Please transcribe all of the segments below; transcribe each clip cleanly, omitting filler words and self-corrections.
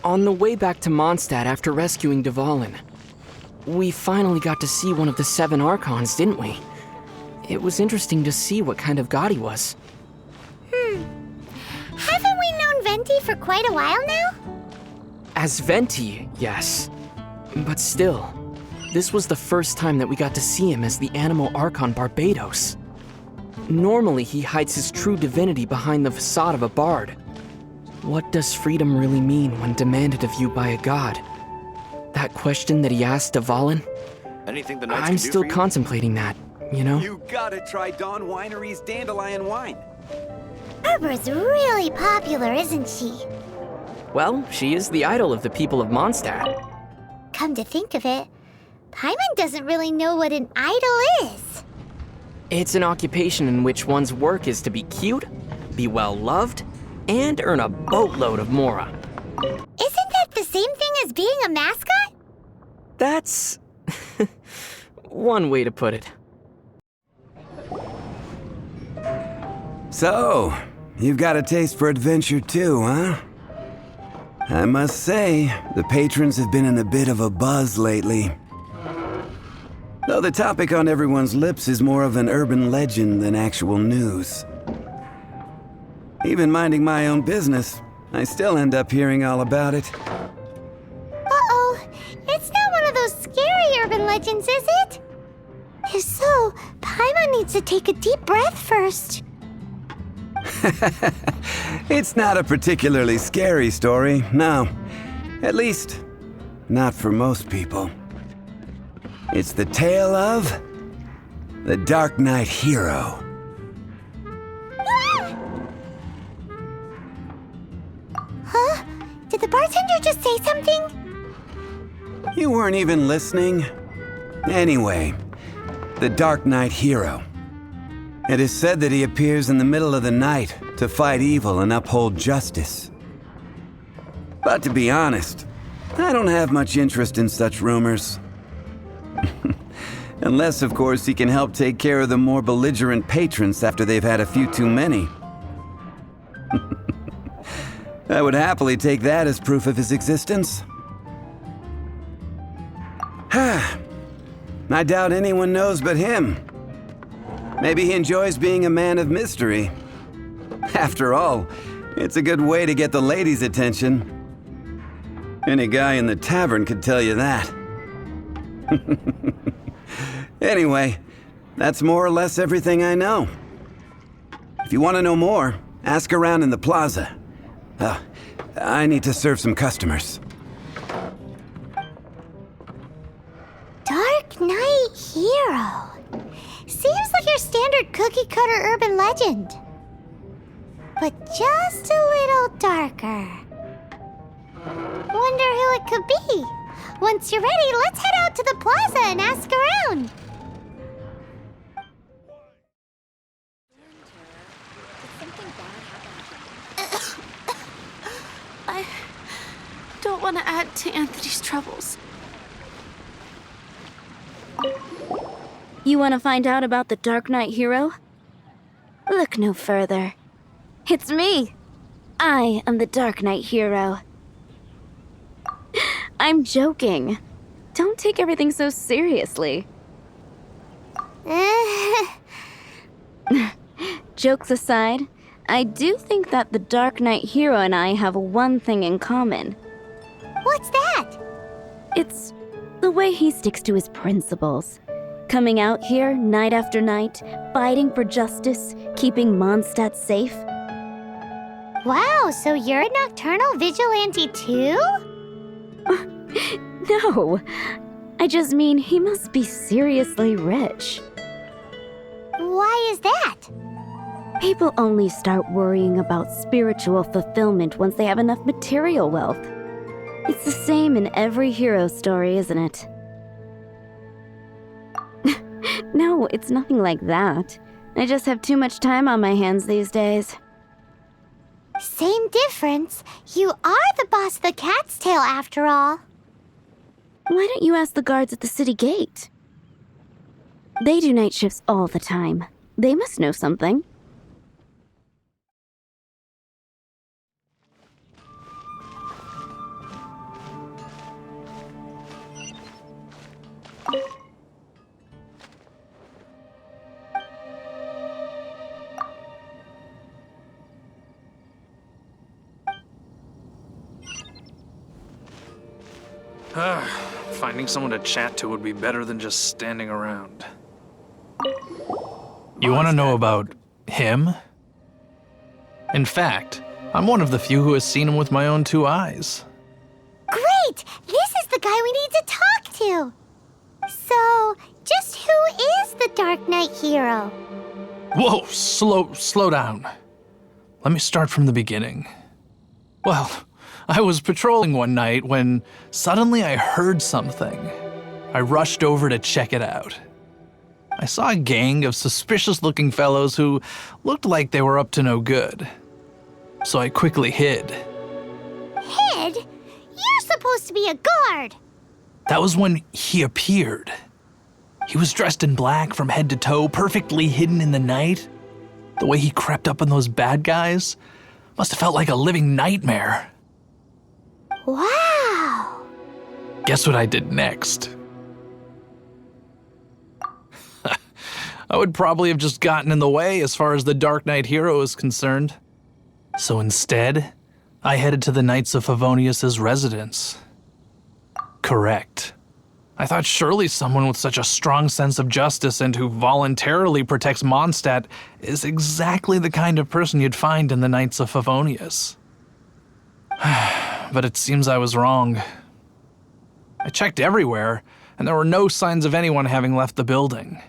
On the way back to Mondstadt after rescuing Dvalin, we finally got to see one of the 7 Archons, didn't we? It was interesting to see what kind of god he was. Haven't we known Venti for quite a while now? As Venti, yes. But still, this was the first time that we got to see him as the Animal Archon Barbados. Normally, he hides his true divinity behind the facade of a bard. What does freedom really mean when demanded of you by a god? That question that he asked Dvalin? Anything the Knights I'm can do still for you? contemplating that, you know? You gotta try Dawn Winery's Dandelion Wine. Harbor's really popular, isn't she? Well, she is the idol of the people of Mondstadt. Come to think of it, Paimon doesn't really know what an idol is. It's an occupation in which one's work is to be cute, be well loved, and earn a boatload of mora. Isn't that the same thing as being a mascot? That's one way to put it. So, you've got a taste for adventure too, huh? I must say, the patrons have been in a bit of a buzz lately. Though the topic on everyone's lips is more of an urban legend than actual news. Even minding my own business, I still end up hearing all about it. Uh-oh, it's not one of those scary urban legends, is it? If so, Paimon needs to take a deep breath first. It's not a particularly scary story, no. At least, not for most people. It's the tale of the Dark Knight Hero. Huh? Did the bartender just say something? You weren't even listening? Anyway, the Dark Knight Hero. It is said that he appears in the middle of the night to fight evil and uphold justice. But to be honest, I don't have much interest in such rumors. Unless, of course, he can help take care of the more belligerent patrons after they've had a few too many. I would happily take that as proof of his existence. I doubt anyone knows but him. Maybe he enjoys being a man of mystery. After all, it's a good way to get the ladies' attention. Any guy in the tavern could tell you that. Anyway, that's more or less everything I know. If you want to know more, ask around in the plaza. I need to serve some customers. Dark Knight Hero. Seems like your standard cookie-cutter urban legend. But just a little darker. Wonder who it could be. Once you're ready, let's head out to the plaza and ask around. I don't want to add to Anthony's troubles. You want to find out about the Dark Knight Hero? Look no further. It's me. I am the Dark Knight Hero. I'm joking. Don't take everything so seriously. Jokes aside, I do think that the Dark Knight Hero and I have one thing in common. What's that? It's the way he sticks to his principles. Coming out here night after night, fighting for justice, keeping Mondstadt safe. Wow, so you're a nocturnal vigilante too? No, I just mean he must be seriously rich. Why is that? People only start worrying about spiritual fulfillment once they have enough material wealth. It's the same in every hero story, isn't it? No, it's nothing like that. I just have too much time on my hands these days. Same difference. You are the boss of the Cat's Tail after all. Why don't you ask the guards at the city gate? They do night shifts all the time. They must know something. Finding someone to chat to would be better than just standing around. You want to know about him? In fact, I'm one of the few who has seen him with my own 2 eyes. Great! This is the guy we need to talk to! So, just who is the Dark Knight hero? Whoa, slow down. Let me start from the beginning. Well, I was patrolling one night when suddenly I heard something. I rushed over to check it out. I saw a gang of suspicious-looking fellows who looked like they were up to no good. So I quickly hid. Hid? You're supposed to be a guard! That was when he appeared. He was dressed in black from head to toe, perfectly hidden in the night. The way he crept up on those bad guys must have felt like a living nightmare. Wow! Guess what I did next? I would probably have just gotten in the way as far as the Dark Knight hero is concerned. So instead, I headed to the Knights of Favonius' residence. Correct. I thought surely someone with such a strong sense of justice and who voluntarily protects Mondstadt is exactly the kind of person you'd find in the Knights of Favonius. But it seems I was wrong. I checked everywhere, and there were no signs of anyone having left the building.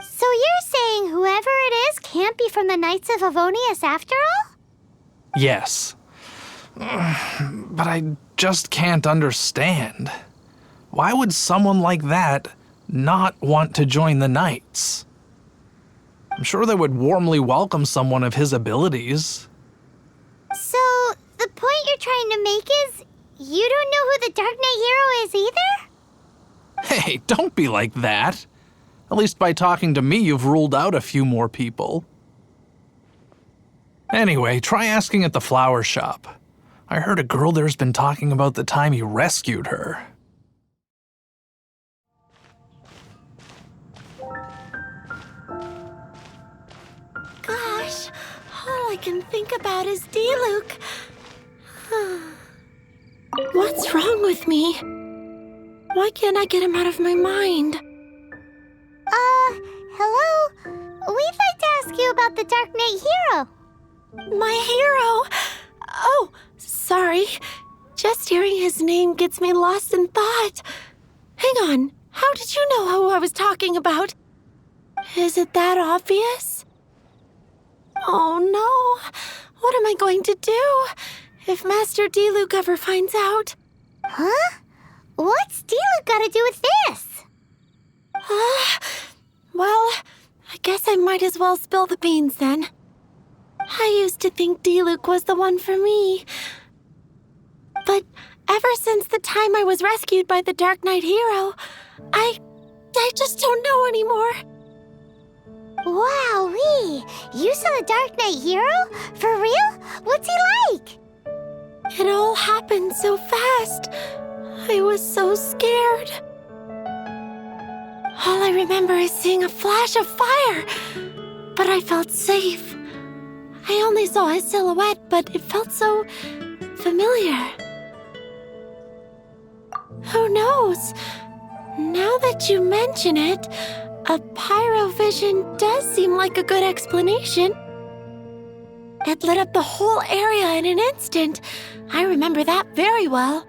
So you're saying whoever it is can't be from the Knights of Favonius after all? Yes. But I just can't understand. Why would someone like that not want to join the Knights? I'm sure they would warmly welcome someone of his abilities. So, the point you're trying to make is you don't know who the Dark Knight hero is either? Hey, don't be like that. At least by talking to me, you've ruled out a few more people. Anyway, try asking at the flower shop. I heard a girl there's been talking about the time he rescued her. Gosh, all I can think about is D-Luke. What's wrong with me? Why can't I get him out of my mind? Hello? We'd like to ask you about the Dark Knight hero. My hero? Oh, sorry. Just hearing his name gets me lost in thought. Hang on, how did you know who I was talking about? Is it that obvious? Oh no, what am I going to do if Master D-Luke ever finds out? Huh? What's D-Luke got to do with this? Well, I guess I might as well spill the beans then. I used to think D-Luke was the one for me. But ever since the time I was rescued by the Dark Knight hero, I just don't know anymore. Wowee! You saw the Dark Knight hero? For real? What's he like? It all happened so fast. I was so scared. All I remember is seeing a flash of fire, but I felt safe. I only saw his silhouette, but it felt so familiar. Who knows? Now that you mention it, a pyrovision does seem like a good explanation. It lit up the whole area in an instant. I remember that very well.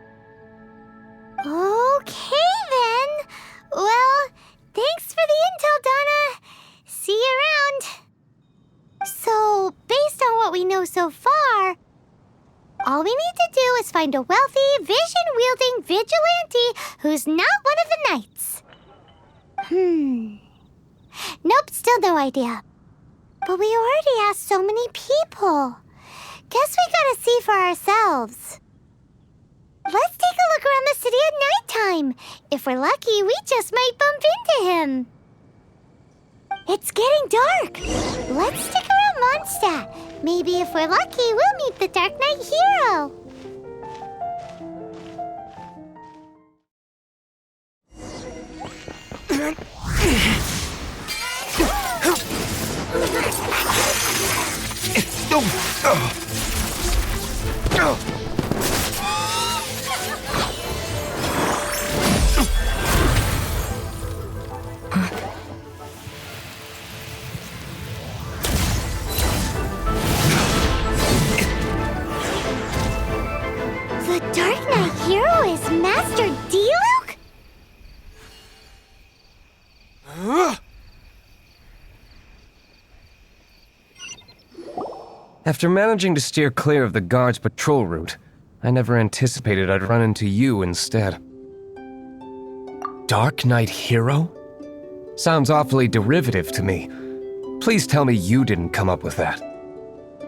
Okay then. Well, thanks for the intel, Donna. See you around. So, based on what we know so far, all we need to do is find a wealthy, vision-wielding vigilante who's not one of the knights. Nope, still no idea. But we already asked so many people. Guess we gotta see for ourselves. Let's take a look around the city at nighttime. If we're lucky, we just might bump into him. It's getting dark. Let's stick around Mondstadt. Maybe if we're lucky, we'll meet the Dark Knight hero. Master Diluc? After managing to steer clear of the guards' patrol route, I never anticipated I'd run into you instead. Dark Knight Hero? Sounds awfully derivative to me. Please tell me you didn't come up with that.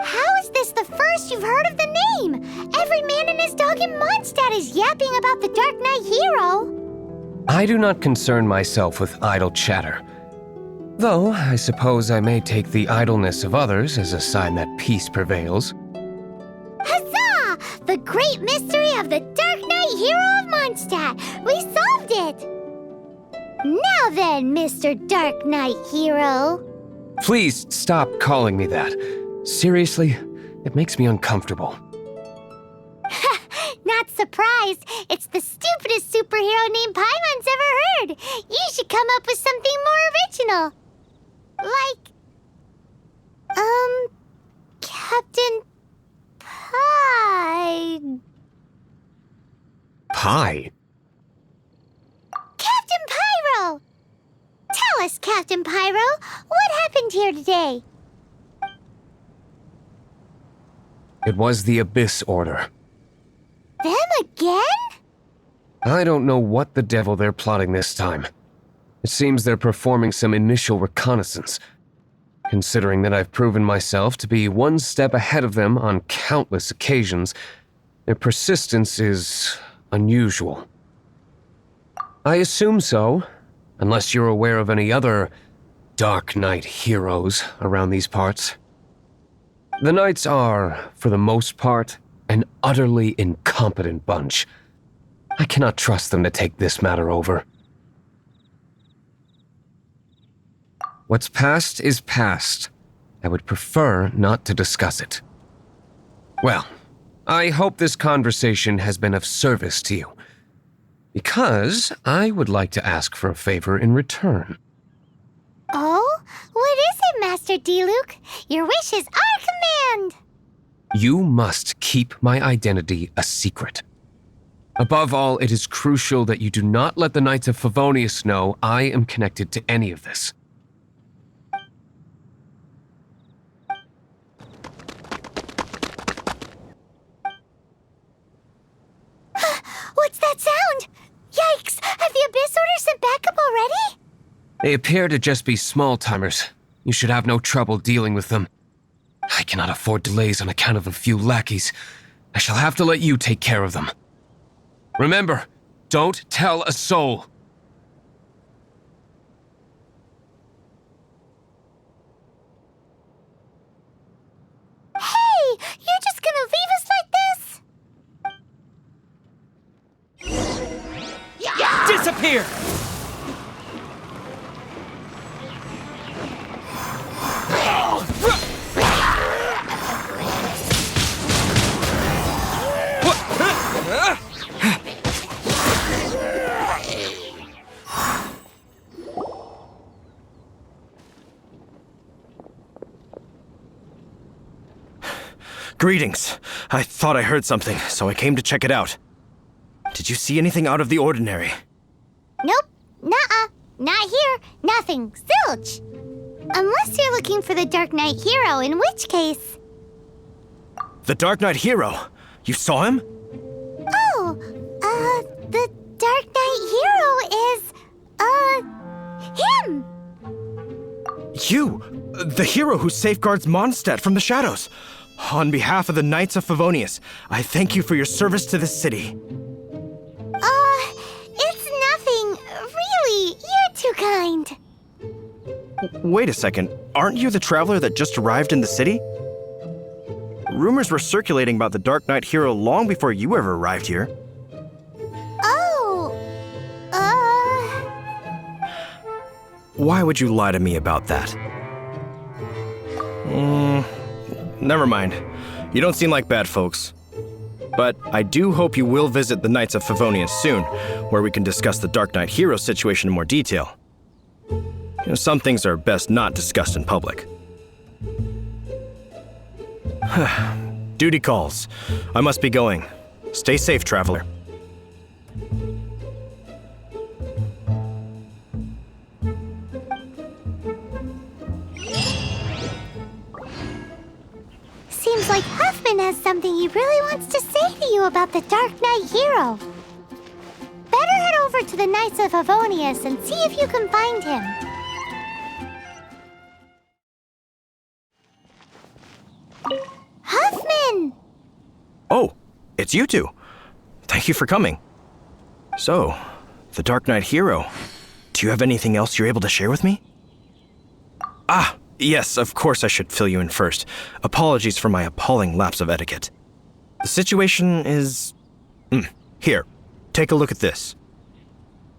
How is this the first you've heard of the name? Every man and his dog in Mondstadt is yapping about the Dark Knight Hero. I do not concern myself with idle chatter. Though, I suppose I may take the idleness of others as a sign that peace prevails. Huzzah! The great mystery of the Dark Knight Hero of Mondstadt! We solved it! Now then, Mr. Dark Knight Hero. Please stop calling me that. Seriously, it makes me uncomfortable. Not surprised. It's the stupidest superhero name Paimon's ever heard. You should come up with something more original. Like, Captain Pie. Pie? Captain Pyro! Tell us, Captain Pyro, what happened here today? It was the Abyss Order. Them again? I don't know what the devil they're plotting this time. It seems they're performing some initial reconnaissance. Considering that I've proven myself to be one step ahead of them on countless occasions, their persistence is unusual. I assume so, unless you're aware of any other Dark Knight heroes around these parts. The Knights are, for the most part, an utterly incompetent bunch. I cannot trust them to take this matter over. What's past is past. I would prefer not to discuss it. Well, I hope this conversation has been of service to you, because I would like to ask for a favor in return. Oh? What is it, Master Diluc? Your wish is our command! You must keep my identity a secret. Above all, it is crucial that you do not let the Knights of Favonius know I am connected to any of this. What's that sound? Yikes! Have the Abyss Order sent backup already? They appear to just be small-timers. You should have no trouble dealing with them. I cannot afford delays on account of a few lackeys. I shall have to let you take care of them. Remember, don't tell a soul. Hey! You're just gonna leave us like this? Disappear! Greetings. I thought I heard something, so I came to check it out. Did you see anything out of the ordinary? Nope. Nuh-uh. Not here. Nothing. Zilch. Unless you're looking for the Dark Knight Hero, in which case... The Dark Knight Hero? You saw him? Oh, the Dark Knight Hero is, him! You! The hero who safeguards Mondstadt from the shadows. On behalf of the Knights of Favonius, I thank you for your service to this city. It's nothing. Really, you're too kind. Wait a second. Aren't you the traveler that just arrived in the city? Rumors were circulating about the Dark Knight Hero long before you ever arrived here. Oh, Why would you lie to me about that? Never mind. You don't seem like bad folks. But I do hope you will visit the Knights of Favonius soon, where we can discuss the Dark Knight Hero situation in more detail. Some things are best not discussed in public. Duty calls. I must be going. Stay safe, traveler. like Huffman has something he really wants to say to you about the Dark Knight hero. Better head over to the Knights of Favonius and see if you can find him. Huffman! Oh, it's you two. Thank you for coming. So, the Dark Knight hero. Do you have anything else you're able to share with me? Ah, yes, of course I should fill you in first. Apologies for my appalling lapse of etiquette. The situation is... Here, take a look at this.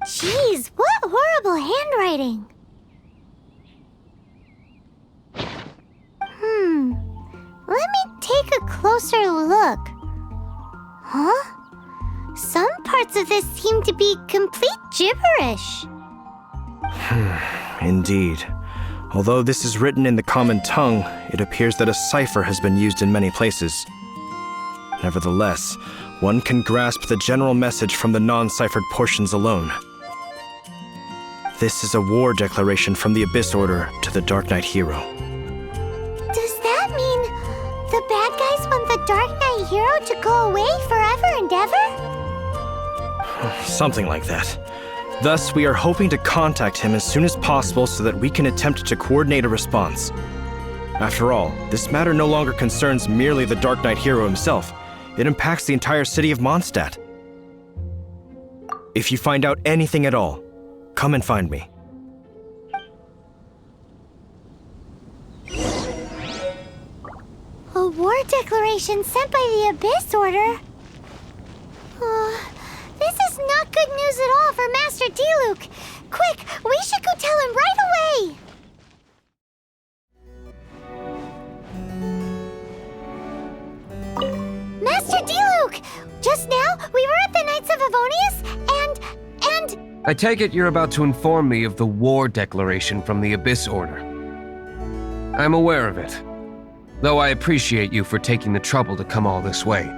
Jeez, what horrible handwriting. Let me take a closer look. Huh? Some parts of this seem to be complete gibberish. Indeed. Although this is written in the common tongue, it appears that a cipher has been used in many places. Nevertheless, one can grasp the general message from the non-ciphered portions alone. This is a war declaration from the Abyss Order to the Dark Knight hero. Does that mean the bad guys want the Dark Knight hero to go away forever and ever? Something like that. Thus, we are hoping to contact him as soon as possible so that we can attempt to coordinate a response. After all, this matter no longer concerns merely the Dark Knight hero himself. It impacts the entire city of Mondstadt. If you find out anything at all, come and find me. A war declaration sent by the Abyss Order? This is not good news at all for Master Diluc. Quick, we should go tell him right away! Master Diluc! Just now, we were at the Knights of Favonius, and... I take it you're about to inform me of the war declaration from the Abyss Order. I'm aware of it, though I appreciate you for taking the trouble to come all this way.